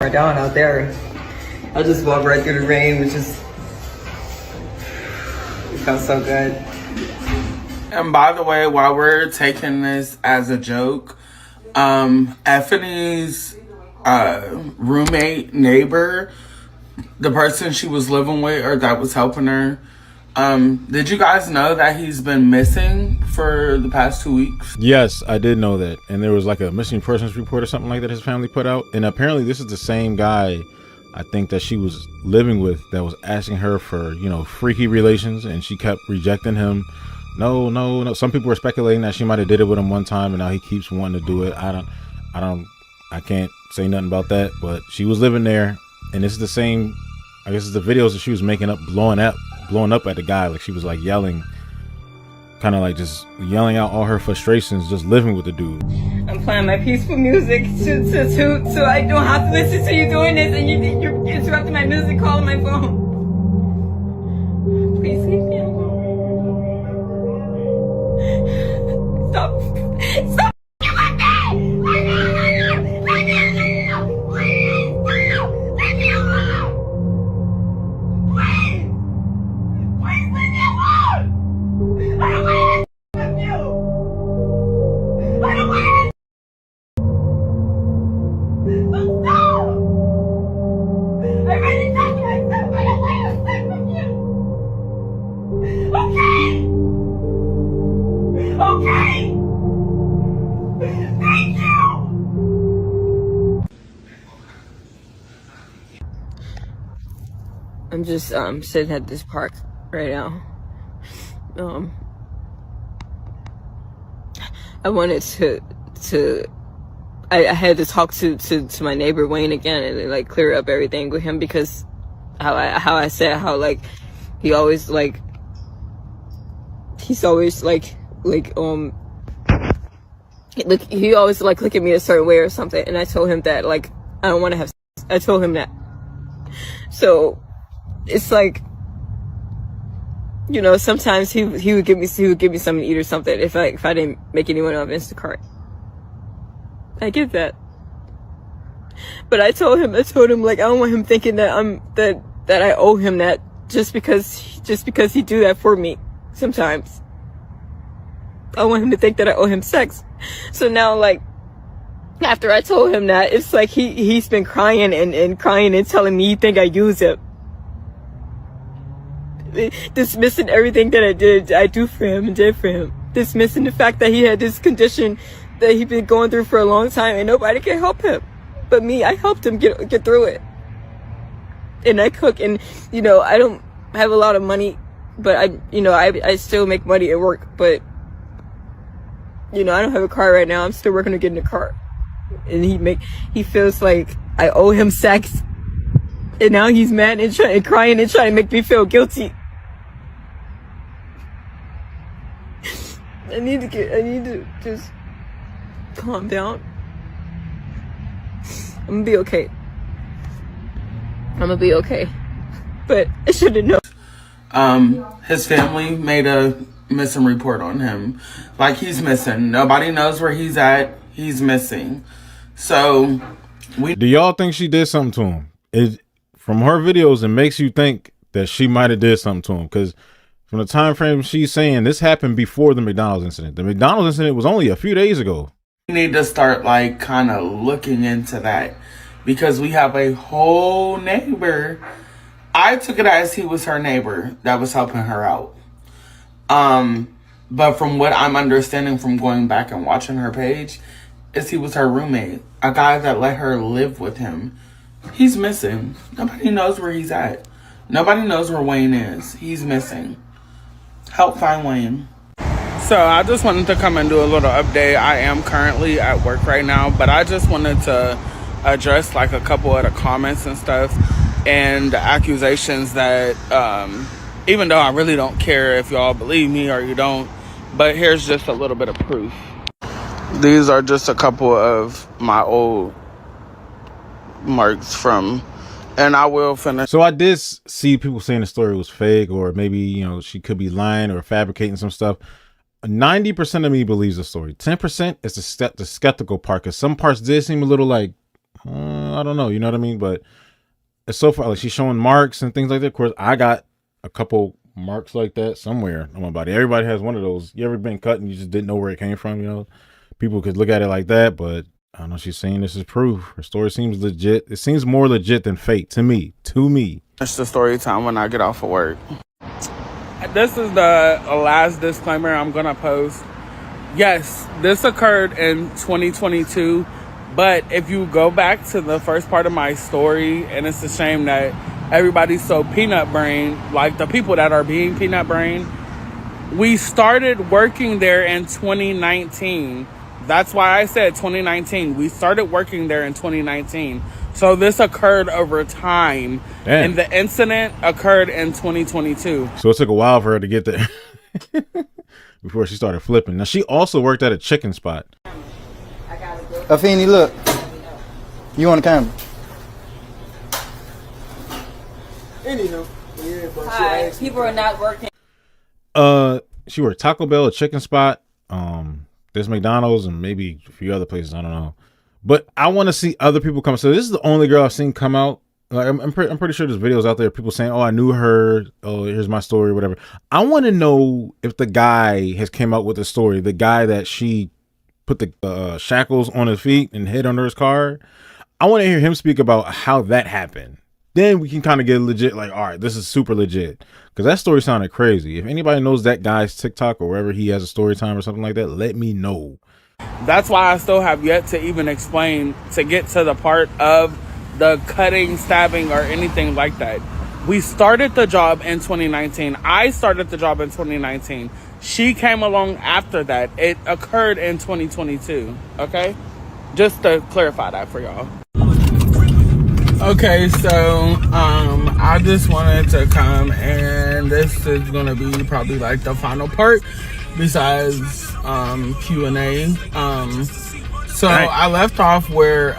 down out there. I just walked right through the rain, which is, it felt so good. And by the way, while we're taking this as a joke, Afeni's roommate, neighbor, the person she was living with or that was helping her, did you guys know that he's been missing for the past 2 weeks? Yes, I did know that. And there was like a missing persons report or something like that his family put out. And apparently this is the same guy, I think, that she was living with that was asking her for, you know, freaky relations, and she kept rejecting him. No. Some people were speculating that she might have did it with him one time and now he keeps wanting to do it. I can't say nothing about that, but she was living there, and this is the same, I guess it's the videos that she was making up, blowing up at the guy. Like she was like yelling, kind of like just yelling out all her frustrations, just living with the dude. I'm playing my peaceful music so I don't have to listen to you doing this, and you're interrupting my music, calling my phone. Please leave me alone. Stop. Stop. Okay. Thank you. I'm just sitting at this park right now. I wanted I had to talk to my neighbor Wayne again and like clear up everything with him, because how I said how like he's always like he always like look at me a certain way or something, and I told him that like I don't want to have sex. I told him that. So it's like, you know, sometimes he would give me something to eat or something if I didn't make anyone on Instacart. I get that, but I told him like I don't want him thinking that that I owe him that just because he do that for me. Sometimes I want him to think that I owe him sex. So now, like, after I told him that, it's like he's been crying and crying and telling me he think I use him, dismissing everything that I do for him and did for him, dismissing the fact that he had this condition that he'd been going through for a long time and nobody can help him but me. I helped him get through it, and I cook, and you know I don't have a lot of money, but I still make money at work, but you know I don't have a car right now. I'm still working to get in a car, and he feels like I owe him sex, and now he's mad and crying and trying to make me feel guilty. I need to just calm down. I'm gonna be okay. But I should have known. His family made a missing report on him. Like, he's missing. Nobody knows where he's at. He's missing. So do y'all think she did something to him? From her videos, it makes you think that she might have did something to him, because from the time frame she's saying, this happened before the McDonald's incident. The McDonald's incident was only a few days ago. We need to start like kind of looking into that, because we have a whole neighbor. I took it as he was her neighbor that was helping her out. But from what I'm understanding from going back and watching her page, is he was her roommate, a guy that let her live with him. He's missing. Nobody knows where he's at. Nobody knows where Wayne is. He's missing. Help find Wayne. So I just wanted to come and do a little update. I am currently at work right now, but I just wanted to address like a couple of the comments and stuff and the accusations that, even though I really don't care if y'all believe me or you don't, but here's just a little bit of proof. These are just a couple of my old marks from, and I will finish. So I did see people saying the story was fake, or maybe, you know, she could be lying or fabricating some stuff. 90% of me believes the story. 10% is the skeptical part, because some parts did seem a little like, I don't know. You know what I mean? But it's so far, like, she's showing marks and things like that. Of course, I got a couple marks like that somewhere on my body. Everybody has one of those. You ever been cut and you just didn't know where it came from? You know, people could look at it like that, but I don't know. She's saying this is proof. Her story seems legit. It seems more legit than fake to me. It's the story time when I get off of work. This is the last disclaimer I'm gonna post. Yes, this occurred in 2022, but if you go back to the first part of my story, and it's a shame that everybody's so peanut brain, like the people that are being peanut brain, we started working there in 2019. That's why I said 2019. We started working there in 2019. So this occurred over time. Damn. And the incident occurred in 2022. So it took a while for her to get there before she started flipping. Now, she also worked at a chicken spot. Afeni, look. You on the camera. Hi, people are not working. She worked Taco Bell, a chicken spot, there's McDonald's and maybe a few other places. I don't know. But I want to see other people come. So this is the only girl I've seen come out. Like, I'm pretty sure there's videos out there, people saying, "Oh, I knew her. Oh, here's my story," whatever. I want to know if the guy has came out with the story. The guy that she put the shackles on his feet and hid under his car. I want to hear him speak about how that happened. Then we can kind of get legit. Like, all right, this is super legit, because that story sounded crazy. If anybody knows that guy's TikTok or wherever he has a story time or something like that, let me know. That's why I still have yet to even explain, to get to the part of the cutting, stabbing, or anything like that. We started the job in 2019. I started the job in 2019. She came along after that. It occurred in 2022. Okay? Just to clarify that for y'all. Okay, so I just wanted to come, and this is gonna be probably like the final part besides Q&A. So I left off where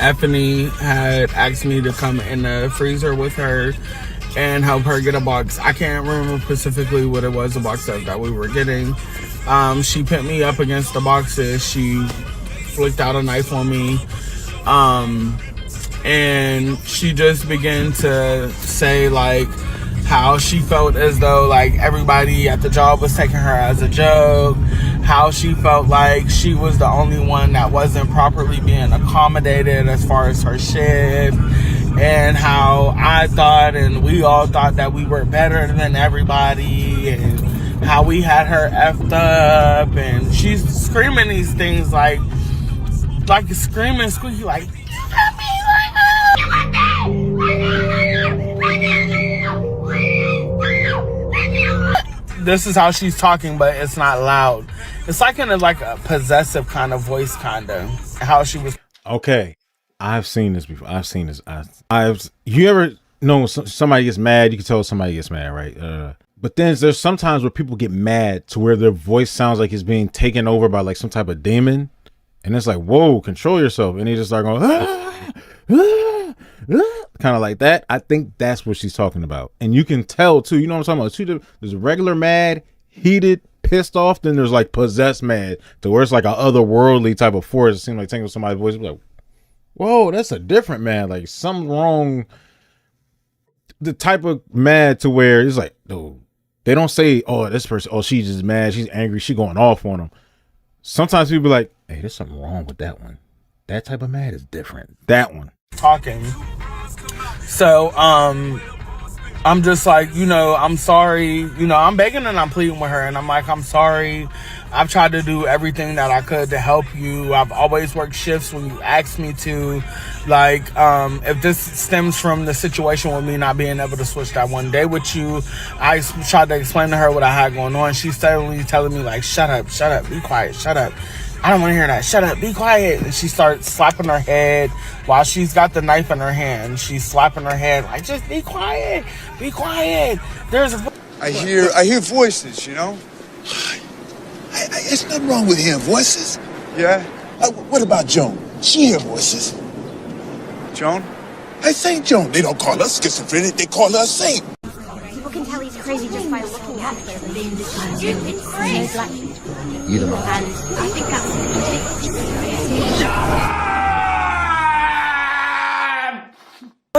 Afeni had asked me to come in the freezer with her and help her get a box. I can't remember specifically what it was, the box that we were getting. She put me up against the boxes. She flicked out a knife on me. And she just began to say like how she felt as though like everybody at the job was taking her as a joke, how she felt like she was the only one that wasn't properly being accommodated as far as her shift, and how I thought and we all thought that we were better than everybody, and how we had her effed up. And she's screaming these things like screaming, squeaky, like, you got me like this is how she's talking, but it's not loud. It's like in a possessive kind of voice, kind of how she was. Okay, I've seen this before. I've seen this. You ever know when somebody gets mad? You can tell somebody gets mad, right? But then there's sometimes where people get mad to where their voice sounds like it's being taken over by like some type of demon. And it's like, whoa, control yourself. And they just start going, kind of like that. I think that's what she's talking about. And you can tell, too. You know what I'm talking about? There's regular mad, heated, pissed off. Then there's like possessed mad, to where it's like a otherworldly type of force. It seems like taking somebody's voice. Like, whoa, that's a different mad. Like something wrong. The type of mad to where it's like, dude, they don't say, oh, this person, oh, she's just mad. She's angry. She going off on them. Sometimes people be like, hey, there's something wrong with that one. That type of mad is different. That one. Talking. So, I'm just like, I'm sorry. I'm begging and I'm pleading with her. And I'm like, I'm sorry. I've tried to do everything that I could to help you. I've always worked shifts when you asked me to. Like, if this stems from the situation with me not being able to switch that one day with you, I tried to explain to her what I had going on. She's steadily telling me, like, shut up, be quiet, shut up. I don't want to hear that. Shut up, be quiet. And she starts slapping her head while she's got the knife in her hand. She's slapping her head, like, just be quiet, be quiet. There's a... I hear voices, There's nothing wrong with hearing voices. Yeah? What about Joan? She hear voices. Joan? Hey, Saint Joan. They don't call us schizophrenic. They call us Saint. People can tell he's crazy just by looking at him. It's great. You the man. And I think that's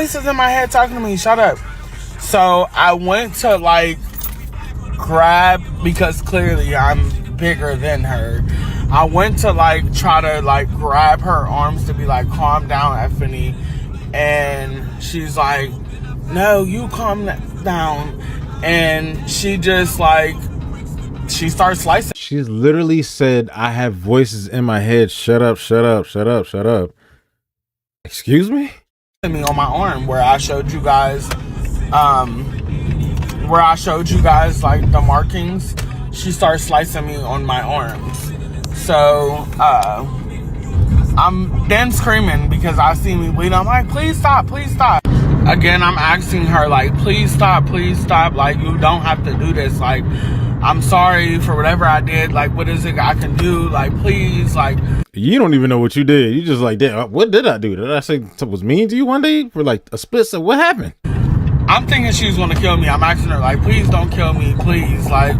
Voices in my head talking to me. Shut up. So I went to like grab, because clearly I'm bigger than her. I went to like try to like grab her arms to be like, calm down, Afeni. And she's like, no, you calm down. And she just like, she starts slicing. She's literally said, I have voices in my head. Shut up, shut up, shut up, shut up. Excuse me? Me on my arm where I showed you guys like the markings. She starts slicing me on my arms. So I'm then screaming because I see me bleeding. I'm like, please stop, please stop. Again, I'm asking her like, please stop, like you don't have to do this, like I'm sorry for whatever I did, like what is it I can do, like please, like. You don't even know what you did. You just like, damn, what did I do? Did I say something was mean to you one day for like a split second? What happened? I'm thinking she's gonna kill me. I'm asking her like, please don't kill me, please, like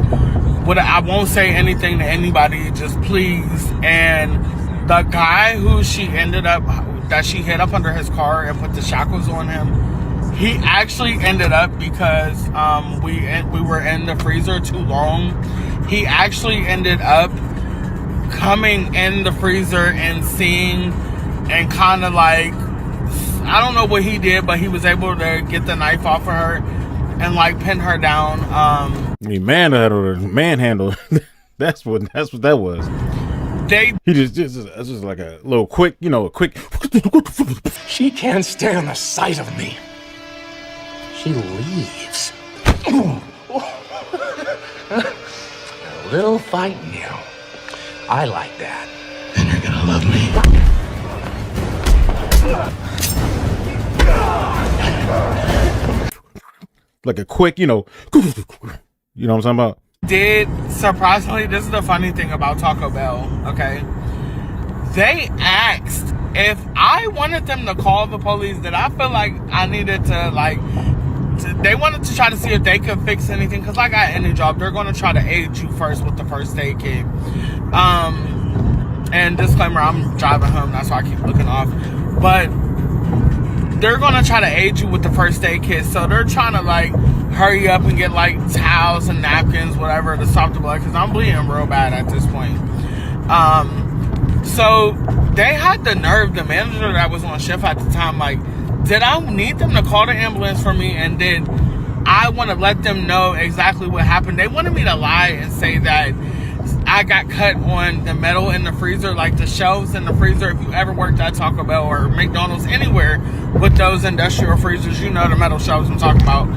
what, I won't say anything to anybody, just please. And the guy who she ended up, that she hit up under his car and put the shackles on him, he actually ended up, because we were in the freezer too long, he actually ended up coming in the freezer and seeing, and kind of like, I don't know what he did, but he was able to get the knife off of her and like pin her down. I mean, manhandle. That's what that was. He just like a little quick, a quick. She can't stand the sight of me. She leaves. A little fight now. I like that. Then you're gonna love me. Like a quick, you know what I'm talking about? Surprisingly, this is the funny thing about Taco Bell, okay? They asked if I wanted them to call the police, that I feel like I needed to, like, they wanted to try to see if they could fix anything, because like I any job, they're going to try to aid you first with the first aid kit. And disclaimer, I'm driving home, that's why I keep looking off. But they're going to try to aid you with the first aid kit, so they're trying to like hurry up and get like towels and napkins, whatever, to stop the blood, because I'm bleeding real bad at this point. So they had the nerve, the manager that was on shift at the time, like, did I need them to call the ambulance for me, and did I want to let them know exactly what happened? They wanted me to lie and say that I got cut on the metal in the freezer, like the shelves in the freezer. If you ever worked at Taco Bell or McDonald's, anywhere with those industrial freezers, you know the metal shelves I'm talking about.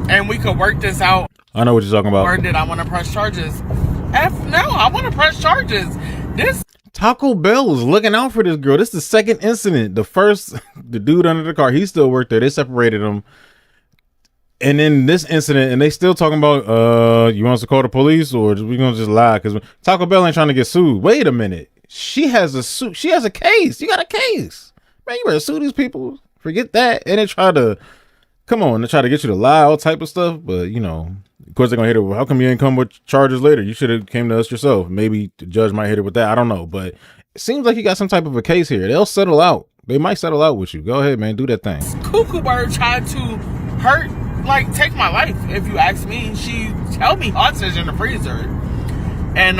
And we could work this out. I know what you're talking about. Or did I want to press charges? No, I want to press charges. This Taco Bell was looking out for this girl. This is the second incident. The first, the dude under the car, he still worked there. They separated him. And then this incident, and they still talking about, you want us to call the police, or we gonna just lie? Because Taco Bell ain't trying to get sued. Wait a minute. She has a suit. She has a case. You got a case. Man, you better sue these people. Forget that. And they try to, come on, they try to get you to lie, all type of stuff. But, of course they're going to hit it. Well, how come you ain't come with charges later? You should have came to us yourself. Maybe the judge might hit it with that. I don't know. But it seems like you got some type of a case here. They'll settle out. They might settle out with you. Go ahead, man. Do that thing. Cuckoo bird tried to hurt, like, take my life, if you ask me. She held me hostage in the freezer. And,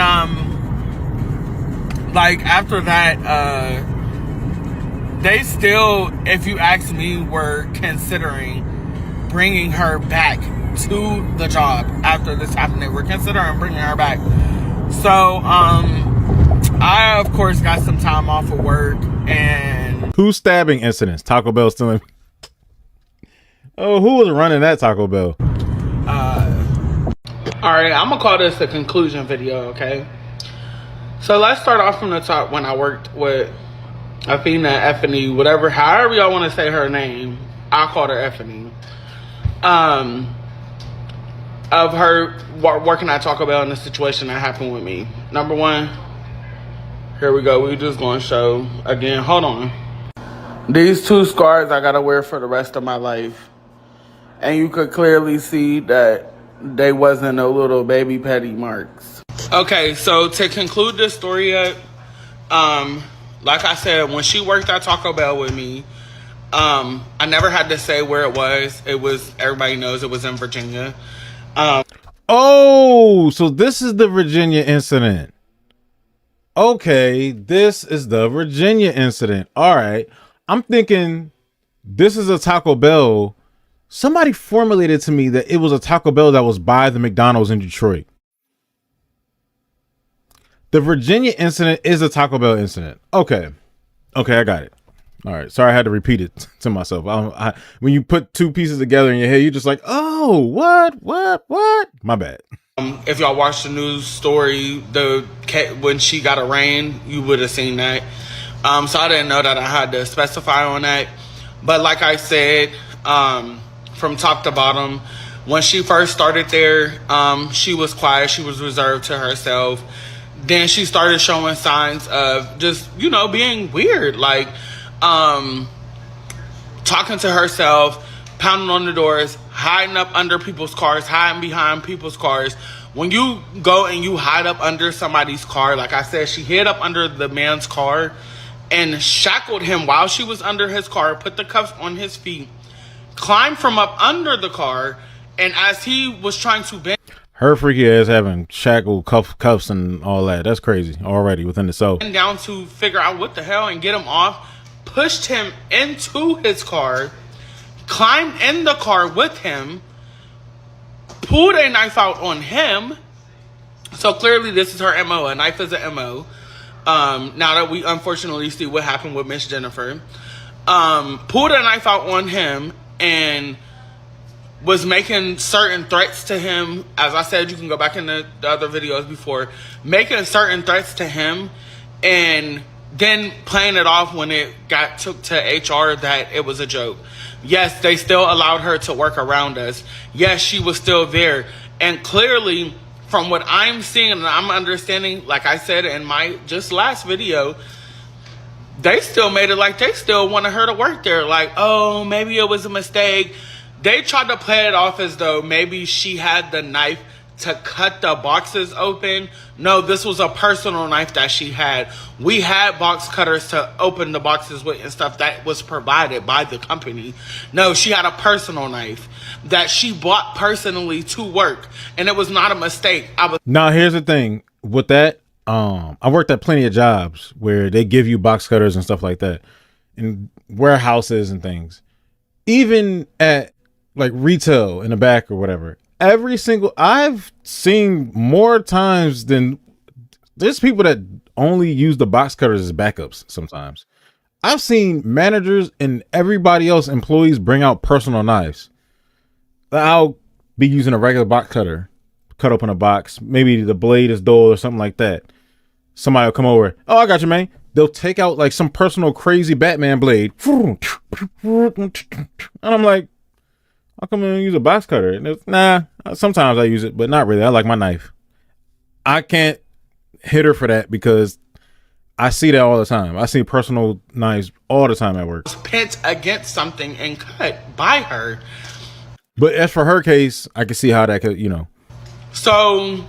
like, after that, they still, if you ask me, were considering bringing her back to the job after this happened. They were considering bringing her back. So, I, of course, got some time off of work. And 2 stabbing incidents. Taco Bell still in. Oh, who was running that Taco Bell? All right, I'm gonna call this a conclusion video, okay? So let's start off from the top. When I worked with Afeni, whatever, however y'all want to say her name, I called her Afeni. Of her working at Taco Bell and the situation that happened with me. Number one, here we go. We just gonna show again. Hold on. These 2 scars I gotta wear for the rest of my life. And you could clearly see that they wasn't no little baby petty marks. Okay, so to conclude this story up, like I said, when she worked at Taco Bell with me, I never had to say where it was. It was, everybody knows it was in Virginia. Oh, so this is the Virginia incident. Okay, this is the Virginia incident. All right. I'm thinking this is a Taco Bell. Somebody formulated to me that it was a Taco Bell that was by the McDonald's in Detroit. The Virginia incident is a Taco Bell incident. Okay, I got it. All right. Sorry, I had to repeat it to myself. When you put two pieces together in your head, you're just like, oh, what? My bad. If y'all watched the news story, when she got arraigned, you would have seen that. So I didn't know that I had to specify on that. But like I said, from top to bottom, when she first started there, she was quiet. She was reserved to herself. Then she started showing signs of just, being weird. Like, talking to herself, pounding on the doors, hiding up under people's cars, hiding behind people's cars. When you go and you hide up under somebody's car, like I said, she hid up under the man's car and shackled him while she was under his car, put the cuffs on his feet, climbed from up under the car, and as he was trying to bend... Her freaky ass having shackled cuffs and all that. That's crazy already within itself. ...down to figure out what the hell and get him off, pushed him into his car, climbed in the car with him, pulled a knife out on him. So clearly this is her MO. A knife is an MO. Now that we unfortunately see what happened with Miss Jennifer. Pulled a knife out on him and was making certain threats to him. As I said, you can go back in the other videos before. Making certain threats to him and then playing it off when it took to HR that it was a joke. Yes, they still allowed her to work around us. Yes, she was still there. And clearly, from what I'm seeing and I'm understanding, like I said in my just last video, they still made it like they still wanted her to work there. Like, oh, maybe it was a mistake. They tried to play it off as though maybe she had the knife to cut the boxes open. No, this was a personal knife that she had. We had box cutters to open the boxes with and stuff that was provided by the company. No, she had a personal knife that she bought personally to work, and it was not a mistake. Now, here's the thing with that. I worked at plenty of jobs where they give you box cutters and stuff like that in warehouses and things. Even at like retail in the back or whatever. I've seen more times than there's people that only use the box cutters as backups sometimes. I've seen managers and everybody else, employees, bring out personal knives. I'll be using a regular box cutter, cut open a box. Maybe the blade is dull or something like that. Somebody will come over. Oh, I got you, man. They'll take out like some personal crazy Batman blade. And I'm like, how come I don't use a box cutter? And nah, sometimes I use it, but not really. I like my knife. I can't hit her for that because I see that all the time. I see personal knives all the time at work. Pent against something and cut by her. But as for her case, I can see how that could, So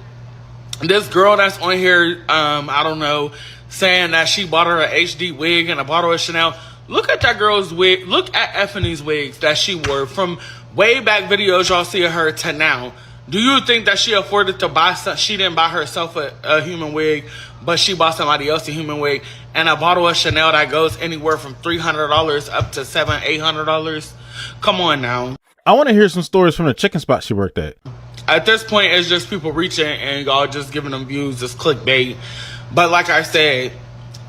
this girl that's on here, I don't know, saying that she bought her a HD wig and a bottle of Chanel. Look at that girl's wig. Look at Afeni's wigs that she wore from way back videos y'all see of her to now. Do you think that she afforded to buy some? She didn't buy herself a human wig, but she bought somebody else a human wig and a bottle of Chanel that goes anywhere from $300 up to $700-800. Come on now. I want to hear some stories from the chicken spot she worked at. At this point, it's just people reaching and y'all just giving them views. It's clickbait. But like I said,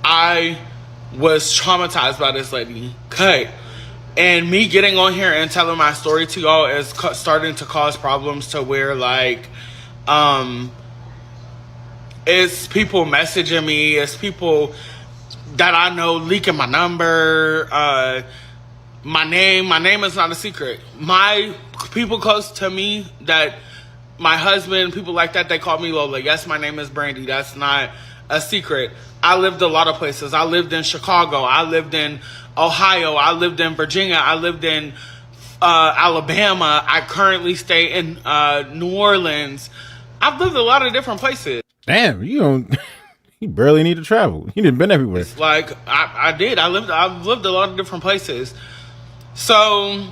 I was traumatized by this lady. Cut. And me getting on here and telling my story to y'all is starting to cause problems to where, like, it's people messaging me. It's people that I know leaking my number. My name is not a secret. My people close to me, that my husband, people like that, they call me Lola. Yes, my name is Brandy. That's not a secret. I lived a lot of places. I lived in Chicago. I lived in Ohio. I lived in Virginia. I lived in Alabama. I currently stay in New Orleans. I've lived a lot of different places. Damn, you barely need to travel. You didn't been everywhere. Like I did. I've lived a lot of different places. So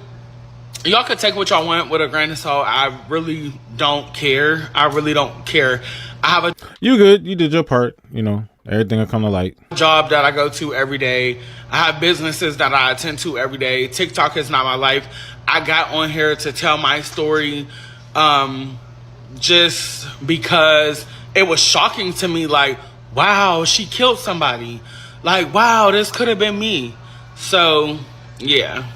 y'all could take what y'all want with a grain of salt. I really don't care. I really don't care. I have a You good. You did your part. You know, everything will come to light. job that I go to every day. I have businesses that I attend to every day. TikTok is not my life. I got on here to tell my story just because it was shocking to me. Like, wow, she killed somebody. Like, wow, this could have been me. So, yeah.